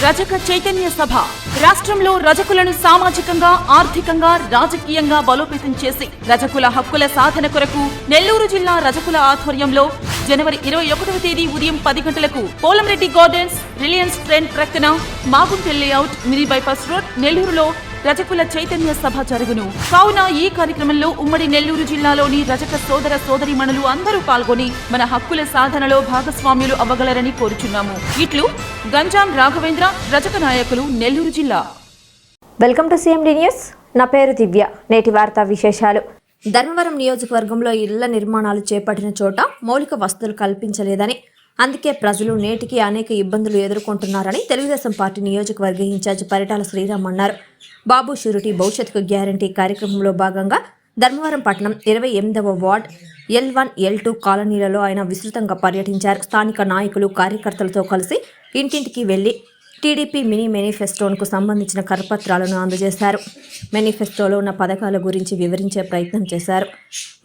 రజక చైతన్య సభ రాష్ట్రంలో రజకులను సామాజికంగా, ఆర్థికంగా, రాజకీయంగా బలోపేతం చేసి రజకుల హక్కుల సాధన కొరకు నెల్లూరు జిల్లా రజకుల ఆధ్వర్యంలో జనవరి 21వ తేదీ ఉదయం 10 గంటలకు పోలంరెడ్డి గార్డెన్స్, రిలయన్స్ ట్రెండ్ ప్రక్కన మాగుంటెల్ లేఅవుట్, మినీ బైపాస్ రోడ్, నెల్లూరులో రజకుల చైతన్య సభ జరుగును. కావున ఈ కార్యక్రమంలో ఉమ్మడి నెల్లూరు జిల్లాలోని రజక సోదర సోదరీమణులు అందరూ పాల్గొని మన హక్కుల సాధనలో భాగస్వామ్యులు అవ్వగలరని కోరుచున్నాము. ఇట్లు గంజాం రాఘవేంద్ర, రజక నాయకులు, నెల్లూరు జిల్లా. Welcome to CMD news. నా పేరు దివ్య. నేటి వార్తా విశేషాలు. ధర్మవరం నియోజకవర్గంలో ఇళ్ల నిర్మాణాలు చేపట్టిన చోట మౌలిక వసతులు కల్పించలేదని, అందుకే ప్రజలు నేటికి అనేక ఇబ్బందులు ఎదుర్కొంటున్నారని తెలుగుదేశం పార్టీ నియోజకవర్గ ఇన్ఛార్జ్ పరిటాల శ్రీరామ్ అన్నారు. బాబు షూరిటీ భవిష్యత్తుకు గ్యారంటీ కార్యక్రమంలో భాగంగా ధర్మవరం పట్టణం 28వ వార్డ్ L1, L2 కాలనీలలో ఆయన విస్తృతంగా పర్యటించారు. స్థానిక నాయకులు, కార్యకర్తలతో కలిసి ఇంటింటికి వెళ్లి టీడీపీ మినీ మేనిఫెస్టోకు సంబంధించిన కరపత్రాలను అందజేశారు. మేనిఫెస్టోలో ఉన్న పథకాల గురించి వివరించే ప్రయత్నం చేశారు.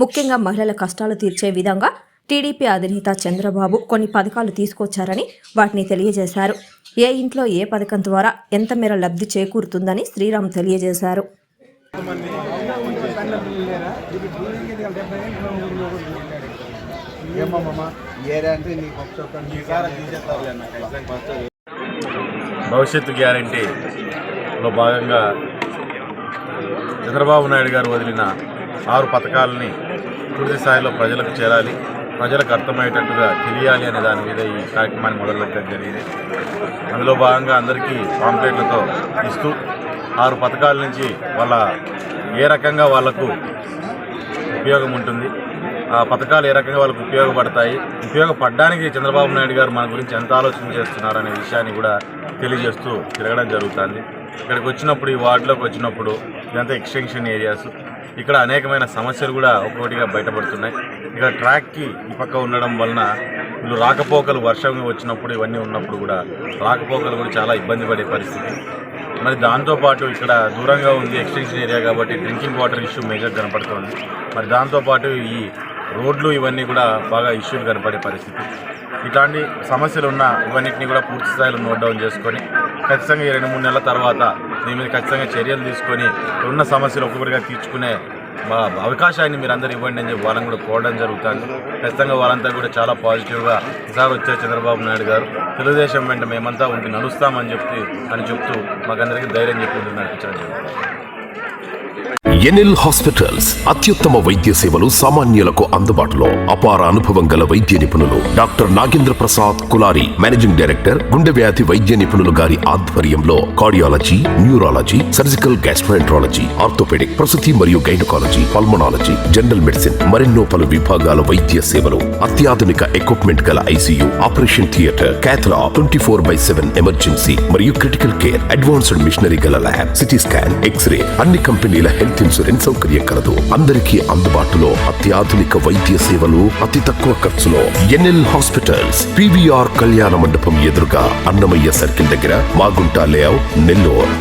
ముఖ్యంగా మహిళల కష్టాలు తీర్చే విధంగా టీడీపీ అధినేత చంద్రబాబు కొన్ని పథకాలు తీసుకొచ్చారని వాటిని తెలియజేశారు. ఏ ఇంట్లో ఏ పథకం ద్వారా ఎంత మేర లబ్ధి చేకూరుతుందని శ్రీరామ్ తెలియజేశారు. భవిష్యత్తు గ్యారంటీలో భాగంగా చంద్రబాబు నాయుడు గారు వదిలిన 6 పథకాలని పూర్తి స్థాయిలో ప్రజలకు చేరాలి, ప్రజలకు అర్థమయ్యేటట్టుగా తెలియాలి అనే దాని మీద ఈ కార్యక్రమాన్ని మొదలుపెట్టడం జరిగింది. అందులో భాగంగా అందరికీ పాంప్లెట్లతో ఇస్తూ 6 పథకాల నుంచి వాళ్ళ ఏ రకంగా వాళ్లకు ఉపయోగం ఉంటుంది, ఆ పథకాలు ఏ రకంగా వాళ్ళకు ఉపయోగపడతాయి, ఉపయోగపడడానికి చంద్రబాబు నాయుడు గారు మన గురించి ఎంత ఆలోచన చేస్తున్నారనే విషయాన్ని కూడా తెలియజేస్తూ తిరగడం జరుగుతుంది. ఇక్కడికి వచ్చినప్పుడు, ఈ వార్డులోకి వచ్చినప్పుడు ఇదంతా ఎక్స్టెన్షన్ ఏరియాస్, ఇక్కడ అనేకమైన సమస్యలు కూడా ఒక్కొక్కటిగా బయటపడుతున్నాయి. ఇక్కడ ట్రాక్కి ఈ పక్క ఉండడం వలన వీళ్ళు రాకపోకలు, వర్షం వచ్చినప్పుడు ఇవన్నీ ఉన్నప్పుడు కూడా రాకపోకలు కూడా చాలా ఇబ్బంది పడే పరిస్థితి. మరి దాంతోపాటు ఇక్కడ దూరంగా ఉంది, ఎక్స్టెన్షన్ ఏరియా కాబట్టి డ్రింకింగ్ వాటర్ ఇష్యూ మేజర్ కనపడుతుంది. మరి దాంతోపాటు ఈ రోడ్లు ఇవన్నీ కూడా బాగా ఇష్యూలు కనపడే పరిస్థితి. ఇట్లాంటి సమస్యలు ఉన్న ఇవన్నింటినీ కూడా పూర్తి స్థాయిలో నోట్ డౌన్ చేసుకొని ఖచ్చితంగా ఈ 2-3 నెలల తర్వాత దీని మీద ఖచ్చితంగా చర్యలు తీసుకొని ఉన్న సమస్యలు ఒక్కొక్కరిగా తీర్చుకునే అవకాశాన్ని మీరు అందరూ ఇవ్వండి అని చెప్పి వాళ్ళని కూడా కోరడం జరుగుతుంది. ఖచ్చితంగా వాళ్ళంతా కూడా చాలా పాజిటివ్గా ఈసారి వచ్చే చంద్రబాబు నాయుడు గారు తెలుగుదేశం వెంట మేమంతా ఉండి నడుస్తామని చెప్తూ మాకందరికీ ధైర్యం చెప్పి నడిపించడం జరుగుతుంది. ఎన్ఎల్ హాస్పిటల్స్ అత్యుత్తమ వైద్య సేవలు సామాన్యులకు అందుబాటులో. అపార అనుభవం గల వైద్య నిపుణులు doctor Nagendra Prasad Kulari, managing director, గుండె వ్యాధి వైద్య నిపుణులు గారి ఆధ్వర్యంలో cardiology, neurology, surgical gastroenterology, orthopaedic, ప్రసూతి మరియు గైనకాలజీ, పల్మనాలజీ, జనరల్ మెడిసిన్, మరెన్నో పలు విభాగాల వైద్య సేవలు. అత్యాధునిక ఎక్విప్మెంట్ గల ICU, operation theatre, cath lab, 24/7 emergency మరియు క్రిటికల్ కేర్, అడ్వాన్స్డ్ మిషనరీ గల ల్యాబ్, సిటీ స్కాన్, ఎక్స్రే, అన్ని కంపెనీల హెల్త్ ఇన్సూరెన్స్ సౌకర్యం కలదు. అందరికీ అందుబాటులో అత్యాధునిక వైద్య సేవలు అతి తక్కువ ఖర్చులో. ఎన్ఎల్ హాస్పిటల్స్, PVR కళ్యాణ మండపం ఎదురుగా, అన్నమయ్య సర్కిల్ దగ్గర, మాగుంట లేఅవుట్, నెల్లూరు.